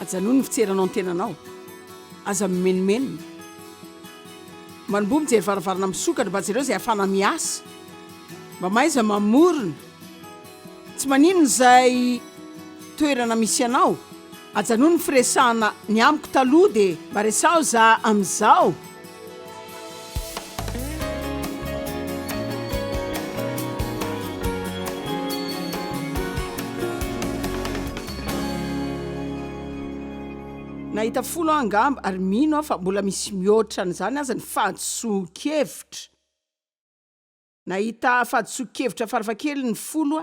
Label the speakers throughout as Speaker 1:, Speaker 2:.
Speaker 1: Ajanony ny fitseranao ny tenanao. Aza mimenomenona. Manombo mijery varavarana misokatra mba jereo izay afana miasa. Mba maiza mamorona. Tsy maninona izay toerana misy anao. Ajanony ny firesahana ny amiko taloha dia mba resao za amin'izao. Nahita folo angamba ary mino aho fa mbola misy mihoatra an'izany aza ny fahadiso-kevitra. Nahita fahadiso-kevitra farafakely ny folo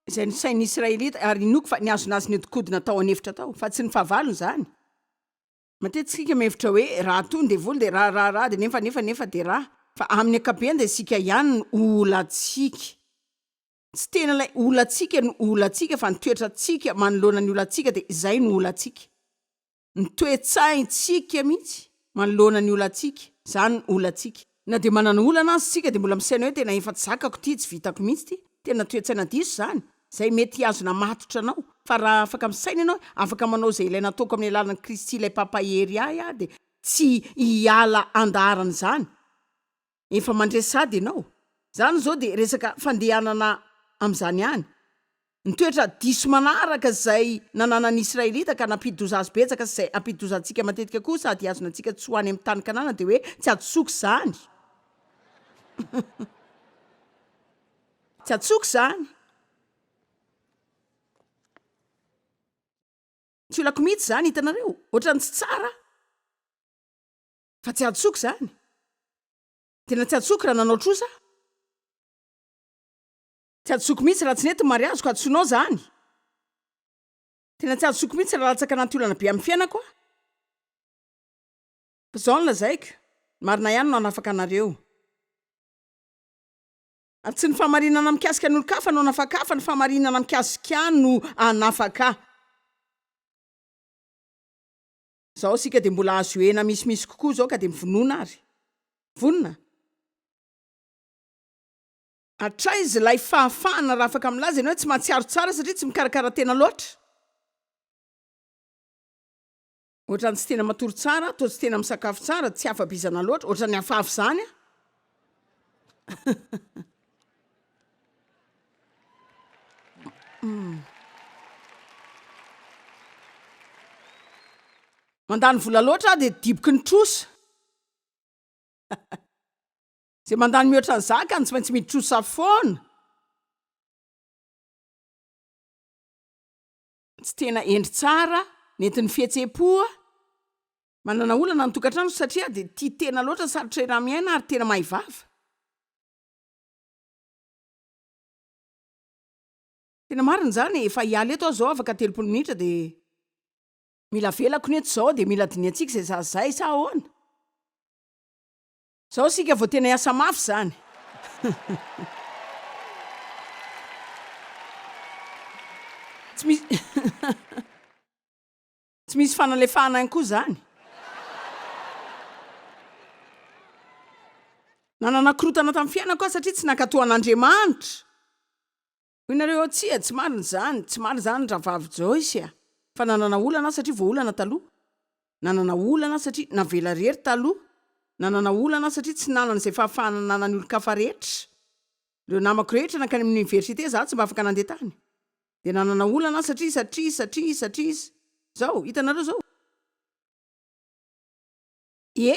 Speaker 1: izay ny sain'ny Israelita ary inoko fa niazonazy ny hodikodina tao an'efitra tao fa tsy ny fahavalony izany. Matetika mihevitra hoe raha tony dia voly dia raha dia nefa dia raha. Fa amin'ny ankapobeny dia isika ihany no olantsika. Tsy tena ilay olantsika no olantsika fa ny toetrantsika manoloana ny olantsika dia izay no olantsika. Ny toe-tsaintsika mihitsy manoloana ny olantsika, izany olantsika. Na dia manana olana azy sika dia mbola misaina hoe tena efa tsy zakako ty, tsy vitako mihitsy ty. Tena toe-tsaina diso izany. Izay mety azona matotra anao. Fa raha afaka misaina ianao, afaka manao izay ilay nataoko amin'ny alalan'i Kristy ilay papahery ahy dia tsy hiala andaharana izany. Efa mandresady ianao. Izany izao dia resaka fandehanana amin'izany ihany. Ny toetra diso manaraka izay nananan'ny Israelita ka nampidoza azy betsaka izay ampidozantsika matetika koa sady azona antsika tsy ho any amin'ny tany kanana dia hoe tsy atsoko izany. Tsy atsoko izany. Tsy olako mihitsy izany hitanareo. Ohatran'ny tsy tsara. Fa tsy atsoko izany. Tena tsy atsoko raha nanao trosa. Tsy atsoko mihitsy raha tsy nety mariazy ko atsonao izany. Tena tsy atsoko mihitsy raha latsaka anaty olana be amin'ny fiainako. Fa izao no lazaiko. Marina ihany no hanafaka anareo. Ary tsy ny famarinana mikasika ny olo-kafa no hanafaka fa ny famarinana mikasika no hanafaka. Izao sika dia mbola azo hena misimisy kokoa izao ka dia mivonona ary. Vonona. Hatraiza ilay fahafahana raha afaka milaza ianao hoe tsy mahatsiaro tsara satria tsy mikarakara tena loatra. Ohatran'ny tsy tena matory tsara, toa tsy tena misakafo tsara, tsy afabizana loatra, ohatran'ny hafahafa izany. Mandany vola loatra dia diboky ny trosa. Zay mandany mihoatra ny zaka tsy maintsy mitrosa foana. Tsy tena endry tsara, nentin'ny fihetsepoa. Manana olana ny tokantrano satria dia tia tena loatra sarotra raha miaina ary tena mahivava. Tena marina izany efa hiala eto aho zao afaka 30 minitra dia mila velako ny eto izao dia mila diniantsika izay zazay sa ahoana. Izao sika vao tena hiasa mafy izany. Tsy misy fanalefahana ihany koa izany. Nananakorotana tamin'ny fiainako aho satria tsy nankatoan'Andriamanitra. Hoy nareo tsy marina izany, tsy marina izany raha vavy Joyce. Fa nanana olana satria vao olana taloha. Nanana olana satria navela rery taloha. Nanana olana satria tsy nanana izay fahafahana nanan'ny olo-kafa rehetra. Ireo namako rehetra nankany amin'ny université za tsy mba afaka nandeha tany. Dia nanana olana satria. Zao, hitanareo zao.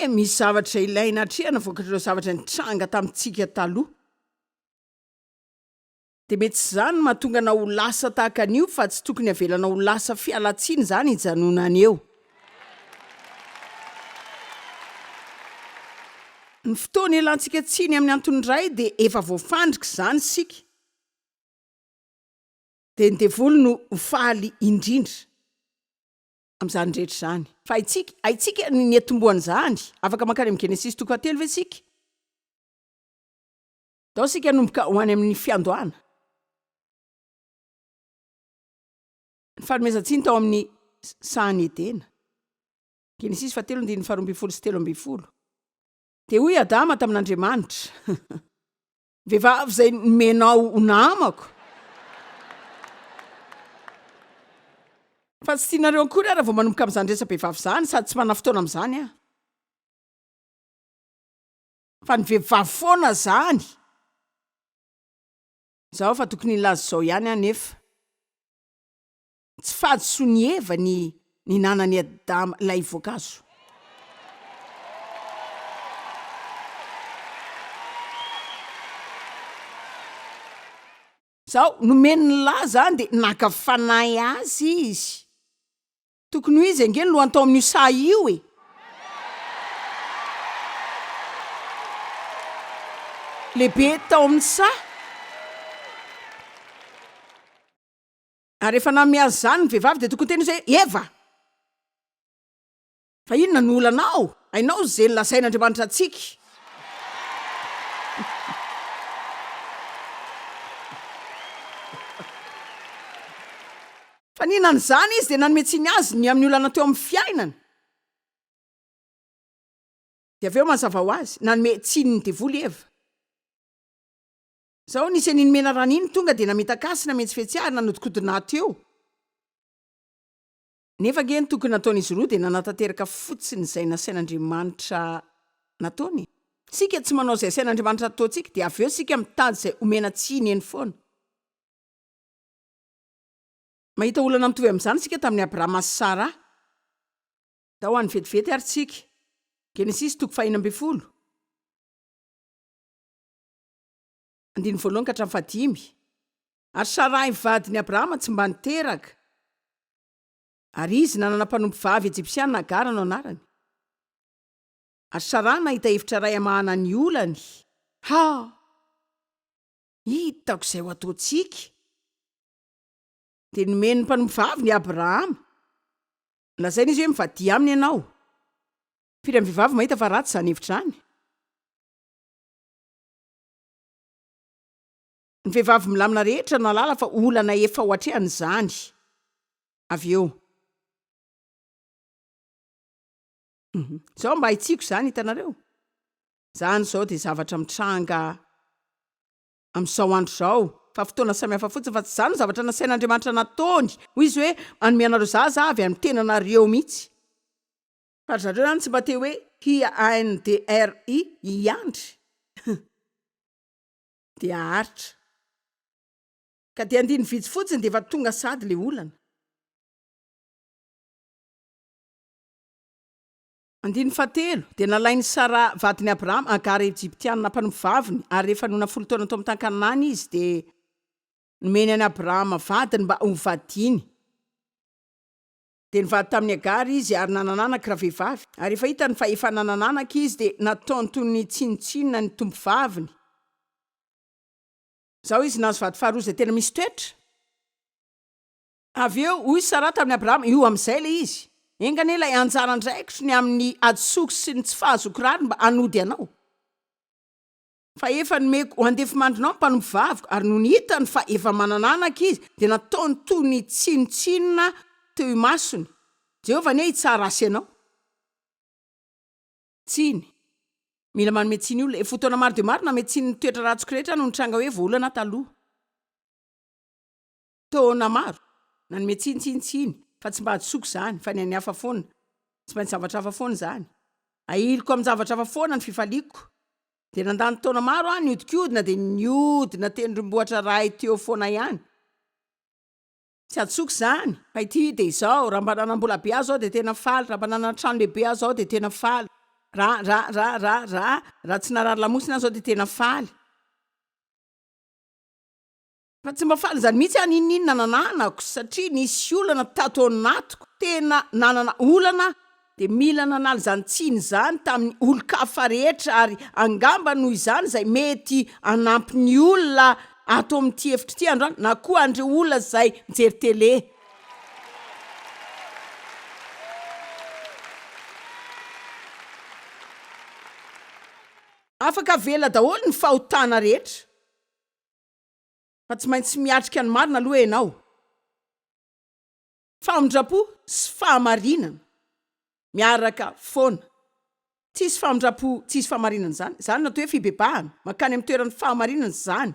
Speaker 1: Misy zavatra ilaina hatrehana voakatr'ireo zavatra nitranga tamintsika taloha. Dia mety tsy izany mahatonga na ho lasa tahaka an'io fa tsy tokony havelana ho lasa fialatsiny izany hijanonana eo. Ny fotoana ialantsika tsiny amin'ny antony iray dia efa voafandrika izany sika. Dia ny devoly no faly indrindra amin'izany rehetra izany. Fa haitsika ny netomboana izany. Afaka mankany amin'ny Genesis 3 ve sika? Dao sika nomboka ho any amin'ny fiandohana. Ny fanomezantsiny tao amin'ny Sahan'ady. Genesis 3:12-13. Dia hoy Adama tamin'Andriamanitra. Vehivavy izay nomenao ho namako. fa tsy tianareo akory raha vao manomboka amin'izany resa-behivavy zany sady tsy manana fotoana amin'izany a. Fa ny vehivavy foana zany. Zaho fa tokony ilaza zao ihany anefa. Tsy fahadiso ny Eva ny nanany Adama ilay voankazo. Zaho nomeny ny lahy zany de naka fanahy azy izy. Tokony ho izy ange ny lohany tao amin'io sa io e. Lehibe tao amin'ny sa. Ary rehefa namiazy zany ny vehivavy de tokony teny hoe Eva. Fa inona ny olanao? Ainao zay lazain'Andriamanitra antsika. Fa ninany zany izy de nanometsiny azy ny amin'ny olana teo amin'ny fiainana. De aveo mazava ho azy, nanome tsininy devoly Eva. Zao nisy an'iny mena rano iny tonga de nametakasina metsifetsihary nanodikodina teo. Nefa nge ny tokony nataon'izy roa de nanatanteraka fotsiny izay nasain'Andriamanitra nataony. Sika tsy manao izay sain'Andriamanitra ataontsika de aveo sika mitady izay omena tsiny eny foana. Mahita olana mitovy amin'izany sika tamin'ny Abrahama sy Sara. Tao any vetivety ary sika. Genesis 4:12. 1:1-5. Ary Sarai vadiny Abrahama tsy mba niteraka. Ary izy nanana mpanompo vavy Ejipsiana Agara no anarany. Ary Sara nahita hevitra ray amahana ny olany. Hitako izay ho ataontsika. De nomeny mpanompo vavy ny Abrahama. Lazainy izy hoe mivadia aminy ianao. Firy amin'ny vehivavy mahita fa ratsy izany hevitra izany. Ny vehivavy milamina rehetra nalala fa olana efa hoatrehany zany. Avy eo. Zao mba haitsiko zany hitanareo. Zany zao de zavatra mitranga amin'izao andro zao. Fa fotoana samihafa fotsiny fa tsy zany zavatra nasain'Andriamanitra nataony. Hoy izy hoe anome anareo zaza avy amin'ny tenanareo mihitsy. Fa zareo zany tsy mba te hoe sain-dratsin'ny iandry. De aharitra. Ka de andiny vitsy fotsiny de efa tonga sady le olana. 13 de nalainy Sara vadiny Abrahama Agara Ejiptiana mpanompo vaviny ary rehefa nona 10 taona tao amin'ny tany Kanana izy de nomeny any Abrahama vadiny mba ho vadiny. De nivady tamin'ny Agara izy ary nanananaka raha vehivavy. Ary rehefa hitany fa efa nanananaka izy de nataony toy ny tsinitsinina ny tompo vaviny. Zao izy nahazo vady faharoa izay tena misy toetra. Avy eo hoy Sara tamin'ny Abrahama io amin'izay le izy. Engane ilay anjara ndraikitry ny amin'ny adsoko sy ny tsy fahazoko rary mba anody anao. Fa efa nomeko ho andefimandrinao mpanompo vaviko ary no nihitany fa efa manananaka izy de nataony toy ny tsinitsinina teo imasony. Jehovah ne hitsara asy anao. Tsiny. Mila manome tsiny olona. Fotoana maro de maro nanome tsiny ny toetra ratsoko rehetra no nitranga hoe volana taloha. Taona maro nanome tsiny. Fa tsy mba adsoko zany, fa ny hafa foana. Tsy maintsy zavatra hafa foana zany. Ahiliko amin'ny zavatra hafa foana ny fifaliako. De nandany taona maro niodikodina de niodina tendrombohitra ray teo foana ihany. Tsy adsoko zany. Fa ity de izao, raha mba nanambola be aho zao de tena faly, raha mba nanana trano lehibe aho zao de tena faly. Raha tsy narary lamosina aho zao de tena faly. Fa tsy mba faly zany mihitsy aninina nananako satria nisy olana tato anatiko tena nanana olana de mila nanaly zany tsiny zany tamin'ny olo-kafa rehetra ary angamba noho izany izay mety anampy ny olona ato amin'ity hevitra ity androany na koa andreo olona izay mijery tele. Afaka vela daholo ny fahotana rehetra. Fa tsy maintsy miatrika ny marina aloha ianao. Famondrapo sy fahamarinana miaraka foana. Tsisy famondrapo, tsisy fahamarinana zany. Zany natao hoe fibebahana, makany amin'ny toeran'ny fahamarinana zany.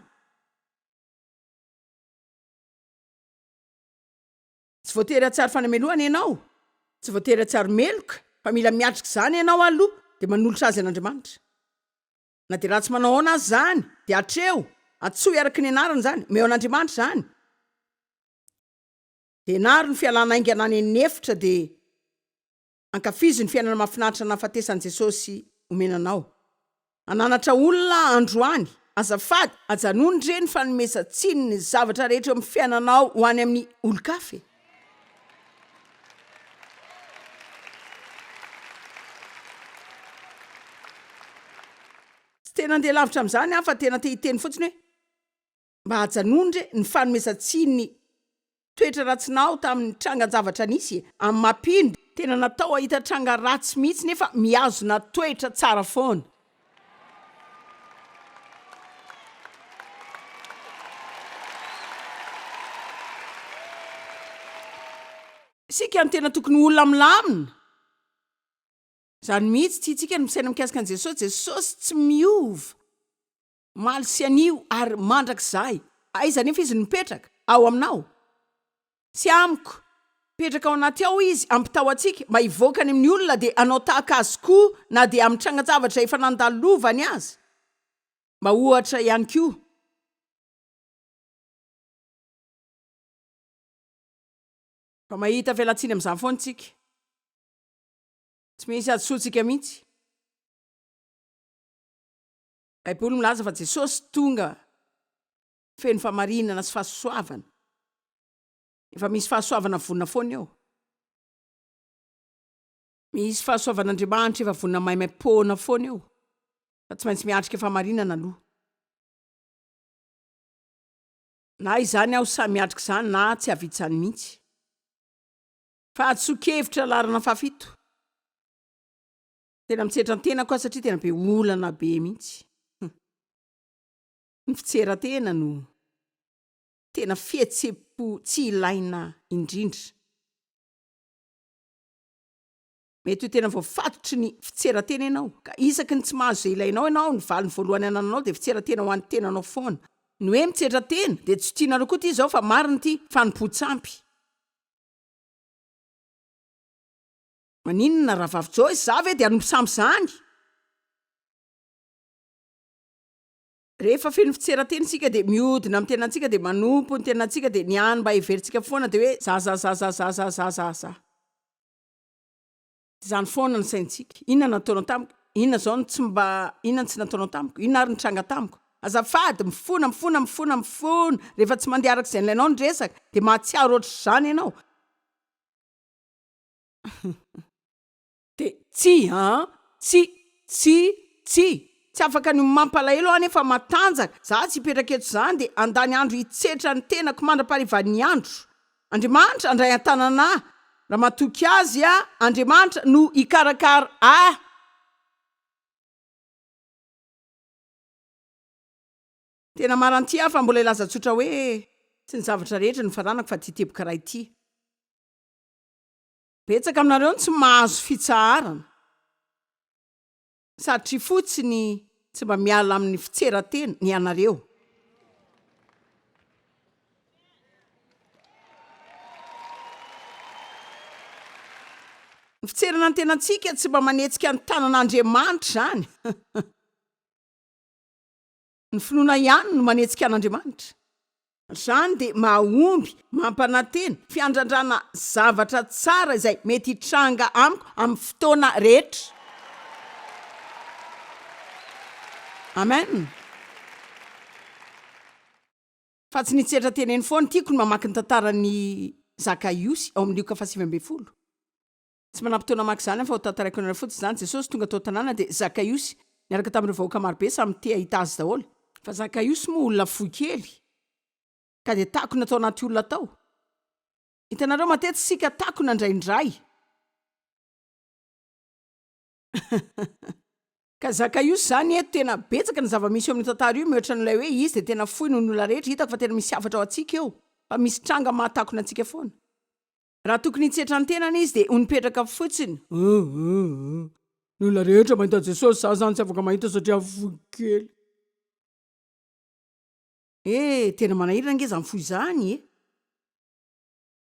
Speaker 1: Tsy voatery atsary fanamelohana ianao, tsy voatery atsary meloka, fa mila miatrika zany ianao aloha de manolotra azy an'Andriamanitra. Na de raha tsy manao aona azy zany de atreo atsoy araka ny anarany zany meo an'Andriamanitra zany. De naro ny fialana aingana any efitra de ankafiziny fiainana mahafinaritra nahafatesan'i Jesosy omenanao. Ananatra olona androany, azafady ajanony reny fanomesa-tsiny ny zavatra rehetra eo amin'ny fiainanao ho any amin'ny olo-kafe. Tsy tena andeha lavitra amin'izany aho fa tena te hiteny fotsiny hoe mba hajanony re ny fanomesa-tsiny toetra ratsinao tamin'ny trangan-javatra nisy amin'ny mampino. Tena natao ahita tranga ratsy mihitsy nefa miazona toetra tsara foana. Sika ny tena tokony olona milamina. Zany mihitsy tiatsika ny misaina mikasika an' Jesosy. Jesosy tsy miova, maly sy anio ary mandrakizay. Aiza nefa izy nipetraka ao aminao, sy amiko. Petraka ao anaty ao izy ampitao atsika mba hivoaka any amin'ny olona de anao tahaka azy koa, na de amin'ny trangan-javatra efa nandalovany azy mba ohatra ihany koa. Fa mahita fialatsiny amin'izany foana tsika, tsy misy azosoantsika mihitsy. Baiboly milaza fa Jesosy tonga feno famarinana sy fahasoavana. Efa misy fahasoavana vonina foana eo. Misy fahasoavan'Andriamanitra efa vonina maimai-poana foana eo. Fa tsy maintsy miatrika famarinana aloha. Na izany aho samy miatrika izany na tsy havita izany mihitsy. Fa atsoa-kevitra larana fafito. Tena mitsetra tena koa satria tena be olana be mihitsy. Ny fitseran-tena no tena fihetsepo tsy ilaina indrindra. Mety ho tena voafatotry ny fitseran-tena ianao, ka isaky ny tsy mahazo ilainao ianao ny valiny voalohany anananao de fitseran-tena ho an'ny tenanao foana. Ny hoe mitsetra-tena de tsy tianareo koa ty zao fa mariny ty fanompo-tsampy. Maninona raha vavy Joyce za ve de anompo sampy zany? Rehefa feno fitseran-tena sika de miodina amin'ny tenantsika de manompo ny tenantsika de ny any mba heverintsika foana de hoe za. Zany foana ny saintsika. Inona nataonao tamiko? Inona zao ny inona tsy nataonao tamiko? Inona ary nitranga tamiko? Azafady mifona. Rehefa tsy mandeha araka izay ilainao ny resaka de mahatsiaro ohatr' zany ianao. De tsy afaka ny mampalahelo any efa matanjaka. Za tsy hipetraka eto zany de andany andro hitsetra ny tenako mandra-parivan'ny andro. Andriamanitra andray an-tananahy. Raha matoky azy Andriamanitra no ikarakara Tena maranty fa mbola ilaza tsotra hoe tsy ny zavatra rehetra ny faranako fa ty teboka ray ity. Betsaka aminareo tsy mahazo fitsaharana. Satria fotsiny tsy mba miala amin'ny fitseran-tena ny anareo. Ny fitserana ny tenantsika tsy mba manetsika ny tanan'Andriamanitra zany. Ny finoana ihany no manetsika an'Andriamanitra. Zany de mahomby mampanantena fiandrandrana zavatra tsara izay mety hitranga amiko amin'ny fotoana rehetra. Amen. Fa tsy nitsetra tena eny foana tiako ny mamaky ny tantaran'ny Zakaiosy ao amin'ny Luka 7:20. Tsy manam-potoana mamaky zany fa ho tantaraiko anareo fotsiny zany. Jesosy tonga tao tanàna de Zakaiosy niaraka tamin'ireo vahoaka marobe samy te ahita azy daholo. Fa Zakaiosy moa olona fohy kely ka de takona atao anaty olona tao. Hitanareo matetika sika takona indraindray. Ka Zakaiosy zany eto tena betsaka ny zava-misy eo amin'ny tantara io mihoatra n'ilay hoe izy de tena fohy noho ny olona rehetra. Hitako fa tena misy hafatra ao antsika eo. Fa misy tranga mahatakona antsika foana. Raha tokony hitsetra ny tenana izy de unipetraka fotsiny. Ny olona rehetra mahita Jesosy za zany tsy afaka mahita satria fohy kely. Tena manahirana nge zany fohy zany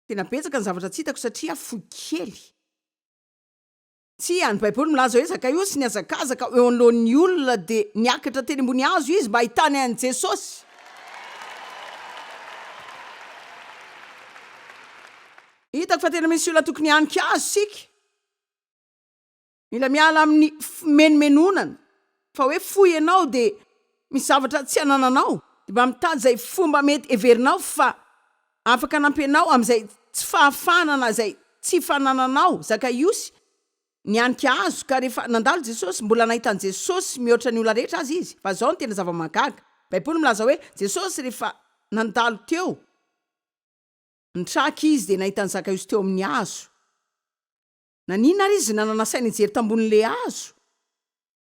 Speaker 1: Tena betsaka ny zavatra tsy hitako satria foy kely. Tsy any Baiboly milaza hoe Zakaiosy ny azakazaka eo anoloan'ny olona de niakatra teny ambony hazo izy mba ahitany an'i Jesosy. Hitako fa tena misy olona tokony hanika azo sika. Mila miala amin'ny menomenonana fa hoe foy ianao de misy zavatra tsy anananao, de mba mitady zay fomba mety everinao fa afaka nampianao am'izay tsy fahafanana zay tsy fanananao. Zakaiosy nianika azo ka rehefa nandalo Jesosy mbola nahitan' Jesosy mihoatra ny olona rehetra azy izy. Fa zao no tena zava-mahagaga. Baiboly milaza hoe Jesosy rehefa nandalo teo nitraka izy de nahitan'ny Zakaiosy teo amin'ny hazo. Nanina ary izy nanana saina ijery tambon'le hazo.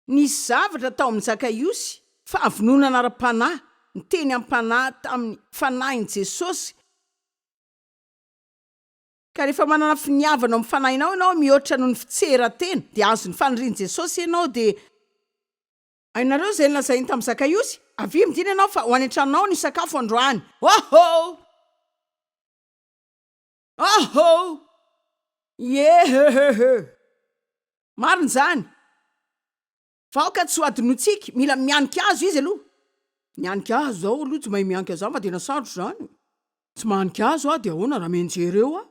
Speaker 1: Nisy zavatra tao amin'ny Zakaiosy fa avinonana ara-panahy, niteny am-panahy tamin'ny fanahin'i Jesosy. Ka rehefa manana finiavana amin'ny fanahinao ianao mihoatra noho ny fitseran-tena de azo ny fanirian'i Jesosy ianao de ainareo zay nolazainy tamin'ny Zakaiosy, avy midina ianao fa ho any an-tranonao ny sakafo androany. Oho! Oho! Yehehehe! Marina zany. Vaoka tsy ho adinotsika, mila mianika azo izy aloha. Mianika azo zao aloha tsy mahay mianika zao, mba tena sarotro zany. Tsy mahanika azo de ahoana raha mianjera eo a?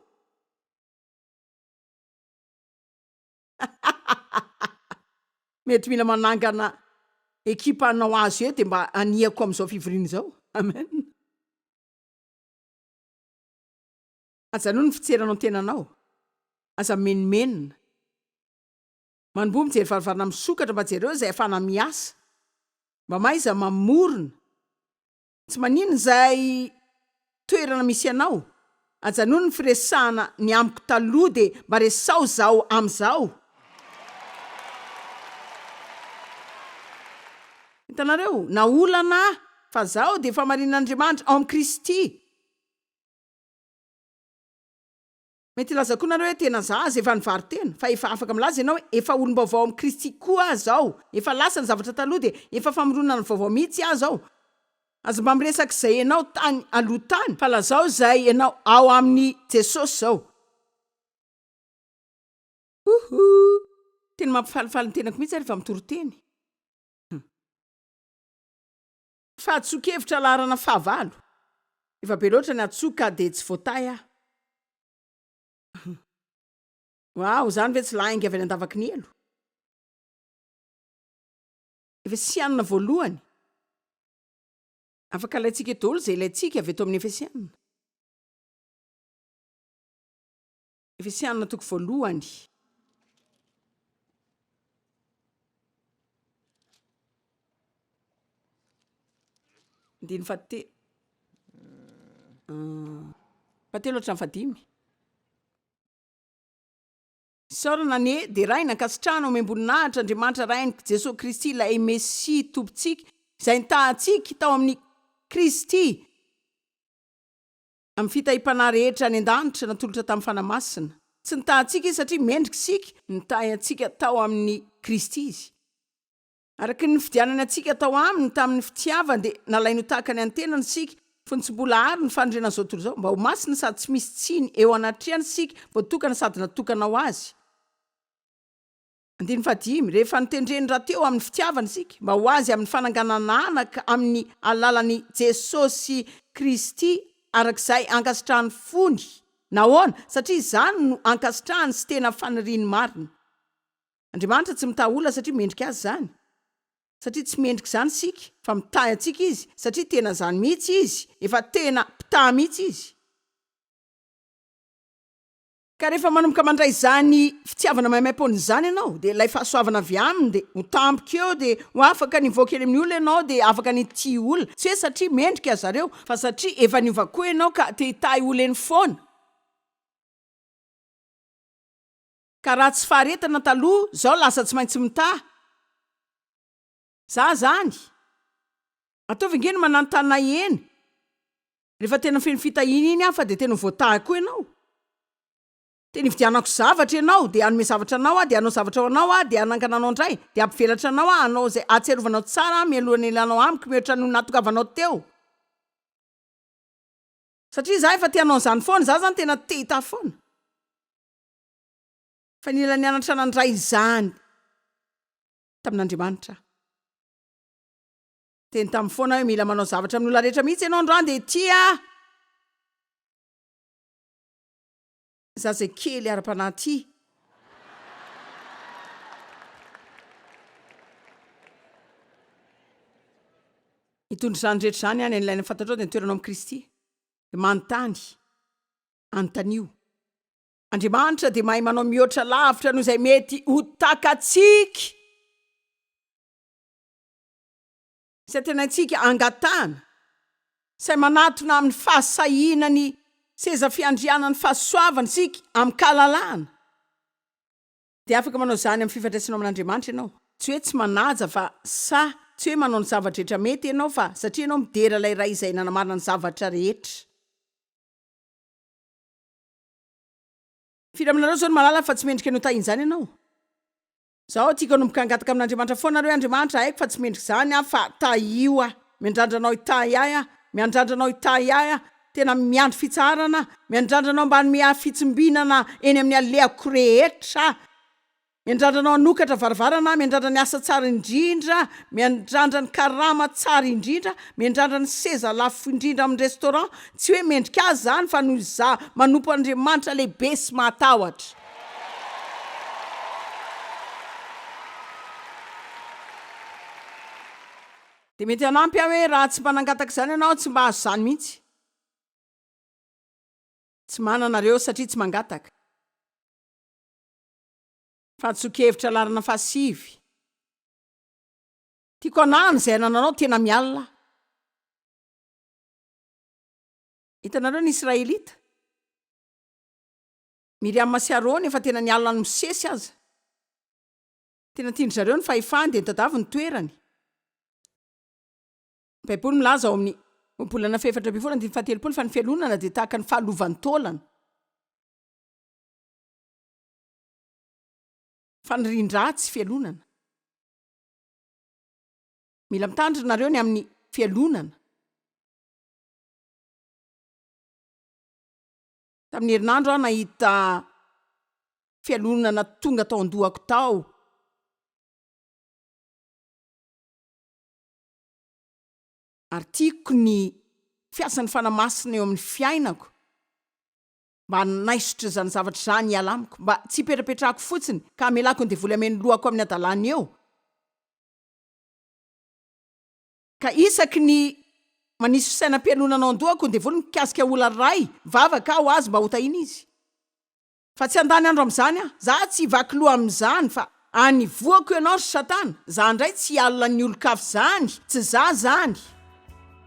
Speaker 1: Mety mila manangana ekipa anao azo de mba aniako am'izao fivoriana zao. Amen. Aza noho ny fitseranao tenanao. Aza menomenina. Manomboa mijery varivarina misokatra mba jereo zay afana miasa. Mba maiza mamorona. Tsy manino zay toerana misy anao. Aza noho ny firesahana ny amiko taloha de mba resao zao am'zao. Hitanareo, na olana fa zao de efa marin'Andriamanitra ao amin'ny Kristy. Mety laza koa nareo hoe tena zaza efa nivary tena, fa efa afaka milaza ianao hoe efa olom-baovao amin'ny Kristy koa aho zao. Efa lasa ny zavatra taloha de efa famoronana ny vaovao mihitsy aho zao. Aza mba miresaka zay ianao tany aloha tany, fa lazao zay ianao ao amin'ny Jesosy zao. Tena mampifalifaly ny tenako mihitsy ary fa mitoro teny. Fa atsoka-hevitra laharana fahavalo. Efa be loatra ny atsoka de tsy voatay aho. Wow, zany ve tsy lainga avy any andavaky ny elo. Efesianina voalohany. Afaka ilaitsika eto daholo zay ilaitsika avy eto amin'ny Efesianina. Efesianina toko voalohany. Ndiny fatelo hatramin'ny fadimy. Saorana ne de ray nankasitrahana omemboninahitra Andriamanitra rainiko Jesosy Kristy ilay Mesia tompontsika izay nitahantsika tao amin'ny Kristy amin'ny fitahim-panahy rehetra any an-danitra natolotra tamin'ny fanamasina. Tsy nitahantsika izy satria mendrika sika, nitahantsika tao amin'ny Kristy izy. Araky ny fidianany antsika tao aminy tamin'ny fitiavany de nalaino tahaka ny antenany sika, fony tsy mbola ary ny fandrena zao tontolo zao, mba ho masina sady tsy misy tsiny eo anatrehany sika, voatokana sady natokana ho azy. Andiny fadimy, rehefa nitendreny raha teo amin'ny fitiavany sika, mba ho azy amin'ny fananganana anaka amin'ny alalan'ny Jesosy Kristy, arak'izay ankasitrahany fony. Nahoana? Satria izany no ankasitrahany sy tena faniriany marina. Andriamanitra tsy mitaha olona satria mendrika azy zany. Satria tsy mendrika zany sika, fa mitahy antsika izy, satria tena zany mihitsy izy, efa tena mpitahy mihitsy izy. Ka rehefa manomboka mandray zany fitiavana maimaimpony zany ianao, de ilay fahasoavana avy aminy de ho tampoka eo de ho afaka nivoaka eny amin'ny olona ianao de afaka nity olona. Tsy hoe satria mendrika azy zareo, fa satria efa niova koa ianao ka te hitahy olona eny foana. Ka raha tsy faharetana taloha, zao lasa tsy maintsy mitahy. Za zany. Ataovy nge no manantana eny. Rehefa tena feno fitahina iny aho fa de tena voatahy koa ianao. Tena hividianako zavatra ianao, de anome zavatra anao de anao zavatra ho anao de anangananao ndray, de ampivelatra anao anao zay ahatsiarovanao tsara mialohan'ny ilanao amiko mihoatra no natokavanao teo. satria za efa tianao zany foana, za zany tena teta foana. Fa nila nianatra nandray izany tamin'Andriamanitra. Teny tamin'ny foana hoe mila manao zavatra amin'ny olona rehetra mihitsy ianao androany dia tia zazakely ara-panahy. Hitondry zany rehetra zany any ilaina fantatrao dia nitoeranao amin'ny Kristy. Dia manontany, anontanio. Andriamanitra dia mahay manao mihoatra lavitra noho izay mety ho takatsika. Izay tena tsika angatana. Izay manatona amin'ny fahasahianany seza fiandrianany fahasoavany sika amin'ny kalalana. Dia afaka manao zany amin'ny fifandraisana amin'Andriamanitra ianao. Tsy hoe tsy manaja fa tsy hoe manao ny zavatra rehetra mety ianao fa satria ianao midera ilay ray izay nanamarina ny zavatra rehetra. Firy aminareo zao ny malala fa tsy mendrika no tahian'izany ianao. Zaho tiako hanomboka hangataka amin'Andriamanitra foana nareo Andriamanitra haiko fa tsy mendrika zany fa tahio aho. Miandrandranao itahy ahy aho, miandrandranao itahy ahy aho, tena miandry fitsarana, miandrandranao mba ny fitsumbinana eny amin'ny aleako rehetra. Miandrandranao anokatra varavarana, miandrandra ny asa tsara indrindra, miandrandra ny karama tsara indrindra, miandrandra ny seza lafo indrindra amin'ny restaurant. Tsy hoe mendrika azy zany fa noho za manompo Andriamanitra lehibe sy matahotra. Dia mety hanampy aho hoe raha tsy manangataka izany ianao tsy mba azo zany mihitsy. Tsy mananareo satria tsy mangataka. Fatsonkevitra larana fahasivy. Tiako anahana izay anananao tena mialina. Hitanareo ny Israelita. Miriam sy Arona efa tena nialina ny Mosesy aza. Tena tiandry zareo ny fahefany dia nitadiavy ny toerany. Baiboly milaza ao amin'ny bolana faefatra ambin'ny folo andiny fahatelopolo fa ny fialonana dia tahaka ny fahalovan'ny taolana. Fa ny rin-dratsy fialonana. Mila mitandrina nareo ny amin'ny fialonana. Tamin'ny herinandro aho nahita fialonana tonga tao an-dohako tao. Ary tiako ny fiasan'ny fanamasina eo amin'ny fiainako mba naisotra zany zavatra zany hiala amiko, mba tsy hipetrapetrako fotsiny ka amelako ny devoly ameny lohako amin'ny adalany eo. Ka isaky ny manisy fisainam-pialonana ao an-dohako ny devoly mikasika olona ray vavaka ho azy mba ho tahina izy. Fa tsy andany andro amin'izany aho, za tsy hivaky loha amin'izany fa anivoako ianao ry Satana. Za ndray tsy alina ny olon-kafy zany, tsy za zany.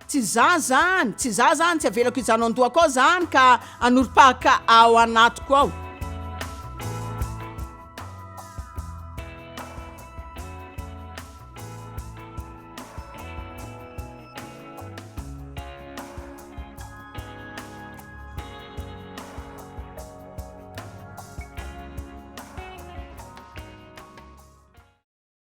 Speaker 1: Tsy za zany, tsy avelako izany ao an-dohako ao zany ka anorim-pahaka ao anatiko ao.